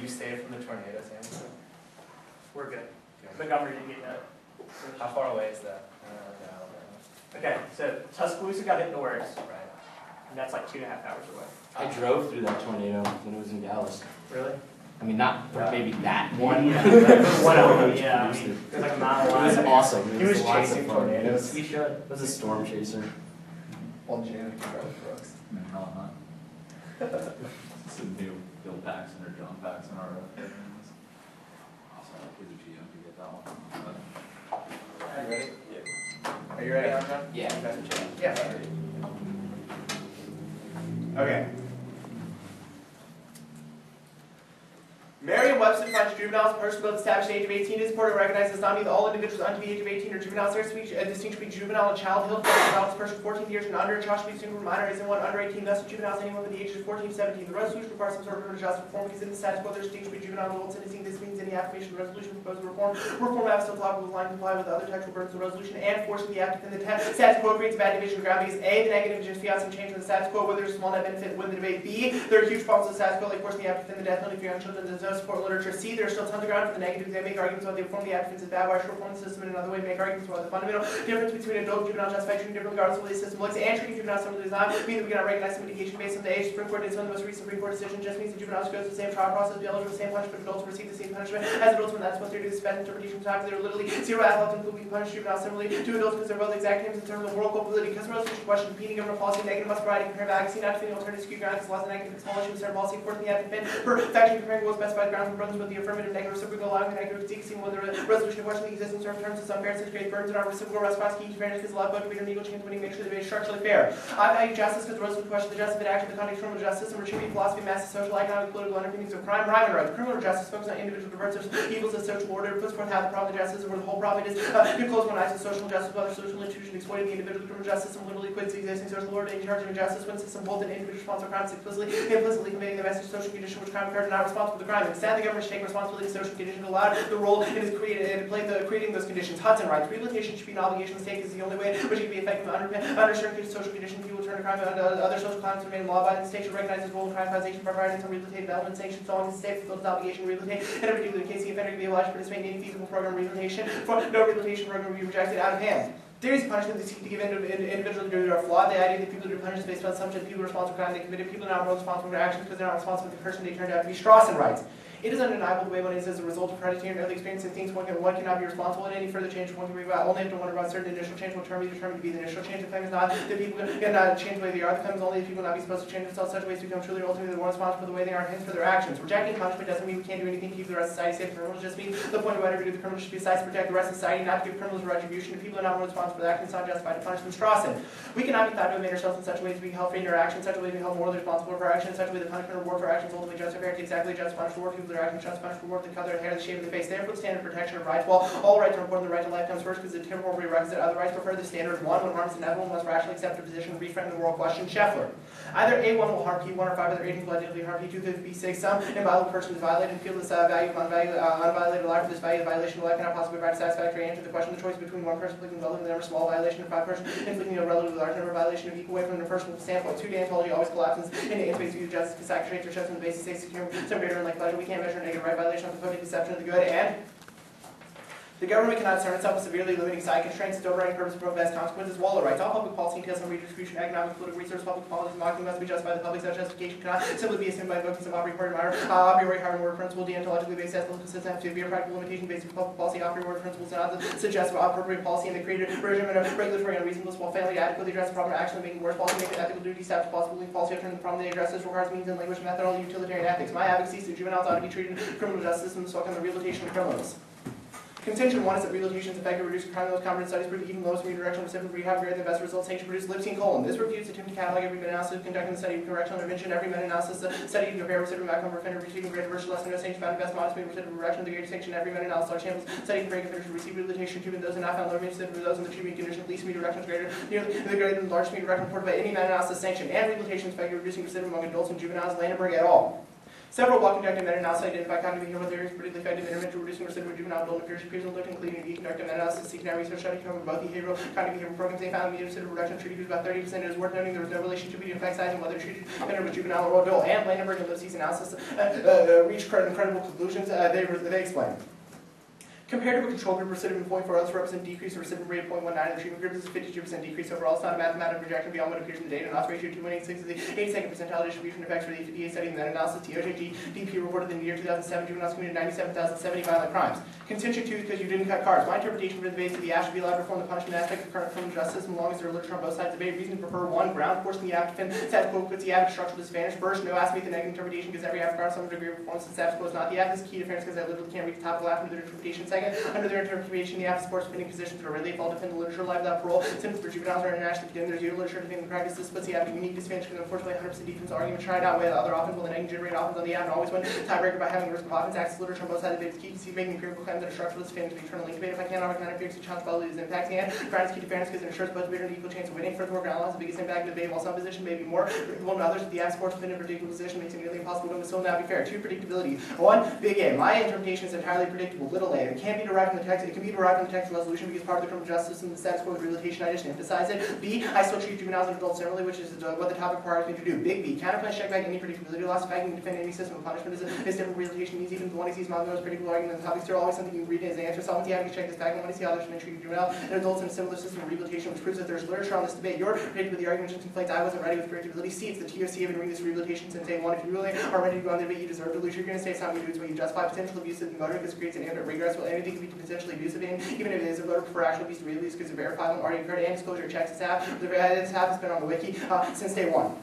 you saved from the tornado, Sam? We're good. Montgomery didn't get that. How far away is that? Okay, so Tuscaloosa got hit in the worst, Right. and that's like 2.5 hours away. I drove through that tornado when it was in Dallas. Really? I mean, not maybe that one. One of them, yeah. I mean, there's like a mile It line. was awesome. He was lots of chasing fun. tornadoes. He should. It was a storm chaser. Well, Janet can drive Brooks. No, not. Some new Bill Paxton or John Paxton are awesome. He's a GM to get that one. Are you ready? Yeah. Are you ready, John? Yeah. Yeah. Okay. Merriam-Webster defines juveniles a person below the established age of 18 is important and recognizes not only that all individuals under the age of 18 are juveniles. There is a distinction between juvenile and child. Hill defines a person 14 years and under. A child should be distinguished from minor is one under 18. Thus, juveniles anyone with the ages of 14 to 17. The resolution requires some sort of adjustment reform because in the status quo there is distinction between juvenile and adult sentencing. This means any affirmation of the resolution proposed reform has still topical line comply with the other textual burdens of the resolution and forcing the act within the status quo creates a bad division of ground because A, the negative division fiat some change from the status quo, whether there's a small net benefit within the debate. B, there are huge problems with the status quo like forcing the act within the death penalty for young children. There's no support literature. C, there are still tons of ground for the negative. They make arguments about the reform the act is bad. Why should reform the system in another way? Make arguments about the fundamental difference between adult and juvenile justified treating different regardless of whether the system looks and treating juveniles similarly does not mean that we cannot recognize some mitigation based on the age. Supreme Court is one of the most recent Supreme Court decisions just means that juveniles go through the same trial process, be eligible for the same punishment, adults receive the same punishment as adults when that's supposed to do this best interpretation of time. There are literally zero athletes including we punish juveniles similarly to adults because they're both exact names in terms of moral culpability. Because resolution question competing government policy negative must provide compare vaccine not to the alternative skew ground because less than negative small issue concern policy forcing the act to defend perfection comparing will specified ground for brothers with the affirmative negative reciprocal allowing the negative seeking when the resolution of question the existing terms is unfair since great burdens on our reciprocal response key to fairness because the law both an equal chance of winning make sure the debate is structurally fair. I value justice because the resolution question the justice of action the context criminal justice and retributive philosophy massive social economic political underpinnings of crime right and right. Criminal justice focuses on individual diverse evils of social order puts forth half the problem of justice where the whole problem is to close one eye to social justice while the social institution exploiting the individual. Criminal justice system literally quits the existing social order in charge of injustice when system both an individual responsible for crimes implicitly conveying the message social condition which crime occurred and not responsible for the crime. Instead, the government should take responsibility for social condition allowed the role it is created and play creating those conditions. Hudson writes, rehabilitation should be an obligation. The state is the only way which it can be effective under certain social conditions. People turn to crime and other social climates remain law-abiding. The state should recognize its role in crime causation by providing some rehabilitative development sanctions so long as the state fulfills its obligation to rehabilitate. And in particular case, the offender can be obliged to participate in any feasible program of rehabilitation. For no rehabilitation program will be rejected out of hand. Theories of punishment that seek to give individuals who are flawed. The idea that people who are punished based on assumption that people are responsible for crime they committed. People are not responsible for their actions because they're not responsible for the person they turned out to be. Strawson writes, it is undeniable the way one is as a result of hereditary and early experience and things one cannot be responsible in any further change one can bring about. Only have to wonder about certain initial change will be determined to be the initial change. The claim is not that people cannot change the way they are. The claim is only that people will not be supposed to change themselves such ways to become truly or ultimately the one responsible for the way they are, hence for their actions. Rejecting punishment doesn't mean we can't do anything to keep the rest of society safe from criminals. It just means the point of whatever we do the criminals should be decided to protect the rest of society, not to give criminals a retribution. If people are not more responsible for their actions, it's not justified to punish them. Strawson. We cannot be thought to have made ourselves in such a way as to be held free in our actions, such a way to be held morally responsible for our actions, such a way that punishment or reward for our actions ultimately justify exactly just punish reward people for their actions, just punish reward the color, hair, the shape of the face. Therefore, the standard of protection of rights. While all rights are important, the right to life comes first because it's a temporal prerequisite. Other rights prefer the standard of one when harm is inevitable must rationally accept a position and reframe the moral question. Scheffler. Either A1 will harm P1 or 5 other 18 will identically harm P2 could be 6. Some inviolable person is violated and feel this value of unviolated life for this value of violation of life cannot possibly provide a satisfactory answer to the question. The choice between one person inflicting a relatively number small violation and 5 persons inflicting a relatively large number of violation of equal weight from the personal standpoint. 2 deontology always collapses into space view of justice because action traits are shown on the basis of some greater and like pleasure. We can't measure a negative right violation of the public conception of the good and the government cannot concern itself with severely limiting side constraints. Its overriding purpose promote best consequences. Waller writes, all public policy entails some redistribution, economic, political resource, public policy, marketing must be justified by the public. Such justification cannot simply be assumed by invoking some a priori higher order principle. Deontologically based ethical consistent have to be a practical limitation based on public policy a priori order principles and not suggest appropriate policy and the created regimen of regulatory unreasonableness while failing to adequately address the problem actually making worse. Policy making ethical duty steps possible policy alternative the problem they address requires means and language methodology utilitarian ethics. My advocacy is that juveniles ought to be treated in criminal justice systems so on the rehabilitation of criminals. Contention 1 is that rehabilitation is effective at reducing crime. Those competent studies prove even lowest redirection of specific rehab greater than the best results. Sanction produce Lipstein colon. This review is attempting to catalog every meta-analysis conducting the study of correctional intervention. Every meta-analysis study to compare recidivism outcome for offender receiving greater versus less than no sanction found the best modest recidivism reduction. The greatest sanction. Every meta-analysis are samples study comparing offenders who receive rehabilitation treatment. Those who not found lower recidivism those in the treatment condition least mean reduction is greater than the largest mean reduction reported by any meta-analysis sanction. And rehabilitation is effective at reducing recidivism among adults and juveniles. Landenberg et al. Several well-conducted meta-analysis identify cognitive behavioral theories, particularly effective in intervention reducing recidivism juvenile adult peers and look, including the conducted meta-analysis, seeking out research study covering both behavioral cognitive behavioral programs. They found median recidivism reduction treated was about 30%. It is worth noting there was no relationship between effect size and whether treated with juvenile or adult. And Landenberg and Lipsy's analysis reached incredible conclusions. They explain. Compared to a control group, recidivism 0.4 also represent decrease of recidivism rate of 0.19. The treatment group is a 52% decrease overall. It's not a mathematical projection beyond what appears in the data. An odds ratio of 2.86 is the 82nd percentile distribution effects for the FDA study. In that analysis, TOC DP reported in the year 2007 juveniles committed 97,070 violent crimes. Contention 2 because you didn't cut cards. My interpretation for the base of the act should be allowed to perform the punishment aspect of current criminal justice as long as there are literature on both sides of the debate. Reason to prefer 1. Ground forcing the act to defend status quo puts the act at structural disadvantage. First, no ask me the negative interpretation because every act requires some degree of performance and status quo is not the act. This is key difference because I literally can't reach the top of the act under their interpretation. Second, under their interpretation, the act supports defending positions that are really fall defend the literature life without parole. Since for juveniles are internationally condemned, there's zero literature defending the practice. This puts the act in unique disadvantage because unfortunately 100% defense argument tried out with other offense will the negative generate offense on the act and always win. Tiebreaker by having the risk of offense access literature on both sides of the debate is key to see making empirical claims that are structural defend to be eternally debate. If I cannot recognize empirics and challenge probabilities impacts and ground is key to fairness because it ensures both debater an equal chance of winning. Furthermore, ground law has the biggest impact in the debate while some position may be more predictable than others. If the act supports defend a particular position makes it nearly impossible to win, still not be fair. 2. Predictability. 1. Big A. My interpretation is entirely predictable. Little a. It can't be derived from the text. It can be derived from the text resolution because part of the criminal justice and the status quo with rehabilitation. I just emphasize it. B. I still treat juveniles and adults similarly, which is what the topic requires me to do. Big B. Counterpunch check back any predictability loss. If I can defend any system of punishment is different rehabilitation means even if the one sees my most predictable argument. The topics are always something you read as an answer. So once you have to check this back, I want to see how others have been treating juvenile and adults in a similar system of rehabilitation, which proves that there's literature on this debate. Your predictability argument just conflates. I wasn't ready with predictability. C. It's the TOC. I've been reading this rehabilitation since day 1. If you really are ready to go on the debate, you deserve to lose. You're going to say it's not what you do, it's what you justify. Potential abuse of the motor because it creates an infinite regress. Well, anything can be potentially abusive in, even if it is a voter for actual abuse, really because of verifiable already occurred and disclosure checks. This has been on the wiki since day 1.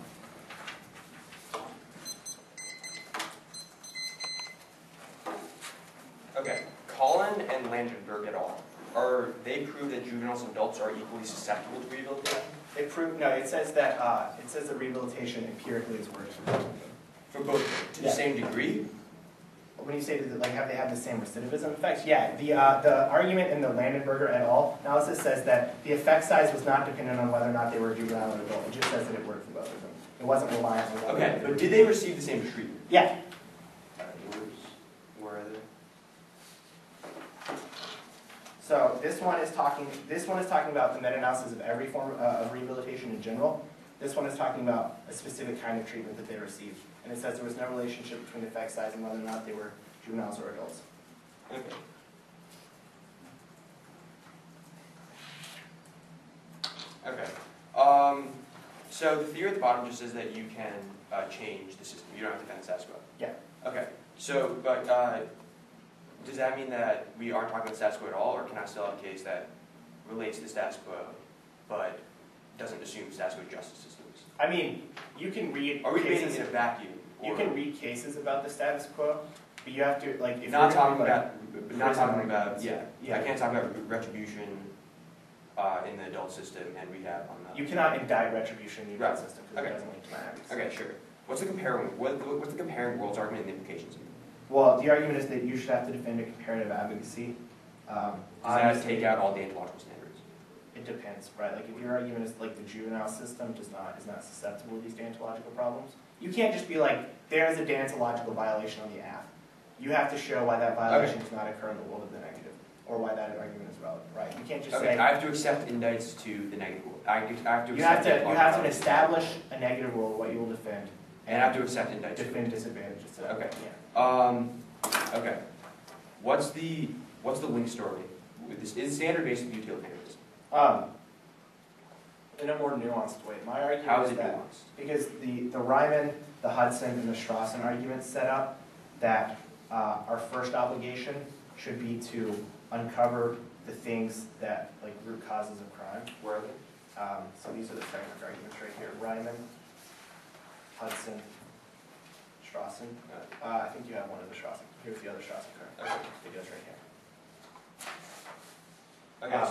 Okay, Collin and Landenberg et al. Are they prove that juveniles and adults are equally susceptible to rehabilitation? It proved no. It says that rehabilitation empirically is worse for both of them. For both, to the same degree? When you say that, like, have they had the same recidivism effects? Yeah, the argument in the Landenberger et al. analysis says that the effect size was not dependent on whether or not they were juvenile or adult. It just says that it worked for both of them. It wasn't reliant on whether. Okay, but did they receive the same treatment? Yeah. Where are they? So this one is talking about the meta-analysis of every form of rehabilitation in general. This one is talking about a specific kind of treatment that they received. And it says there was no relationship between the effect size and whether or not they were juveniles or adults. Okay. Okay. So the theory at the bottom just says that you can change the system. You don't have to defend the status quo. Yeah. Okay. So, but does that mean that we aren't talking about status quo at all, or can I still have a case that relates to the status quo, but doesn't assume status quo justice systems? I mean, you can read. Are we cases debating in a vacuum? You can read cases about the status quo, but you have to if not you're talking like, about. Not talking about. yeah. I can't talk about retribution in the adult system and rehab on that. You cannot indict retribution in the adult Right. system because Okay. it doesn't link to my habits. Okay, sure. What's the comparing worlds argument and the implications of it? Well, the argument is that you should have to defend a comparative advocacy. Does that take out all deontological standards? It depends, right? Like if your argument is like the juvenile system is not susceptible to these deontological problems, you can't just be like, there is a deontological violation on the app. You have to show why that violation does not occur in the world of the negative, or why that argument is relevant, right? You can't just Okay, say. I have to accept indicts to the negative world. I have to You have accept to establish a negative rule, what you will defend. And I have to accept indicts. Defend disadvantages. Okay. Yeah. Okay. What's the link story with this? Is standard based on utilitarianism? In a more nuanced way. My argument How is is it that nuanced? because the Ryman, the Hudson, and the Strawson arguments set up that our first obligation should be to uncover the things that, like, root causes of crime. Where are they? So these are the framework arguments right here. Ryman, Hudson, Strawson. I think you have one of the Strawson. Here's the other Strawson card. Okay. Videos right here. Okay,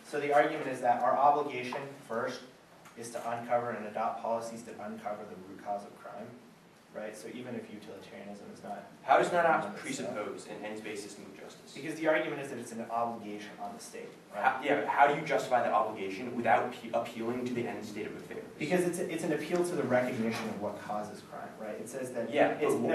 So the argument is that our obligation first is to uncover and adopt policies that uncover the root cause of crime, right? So even if utilitarianism is not... how does that not presuppose an ends-based system of justice? Because the argument is that it's an obligation on the state, right? How do you justify that obligation without appealing to the end state of affairs? Because it's an appeal to the recognition of what causes crime, right? It says that... Yeah, it's,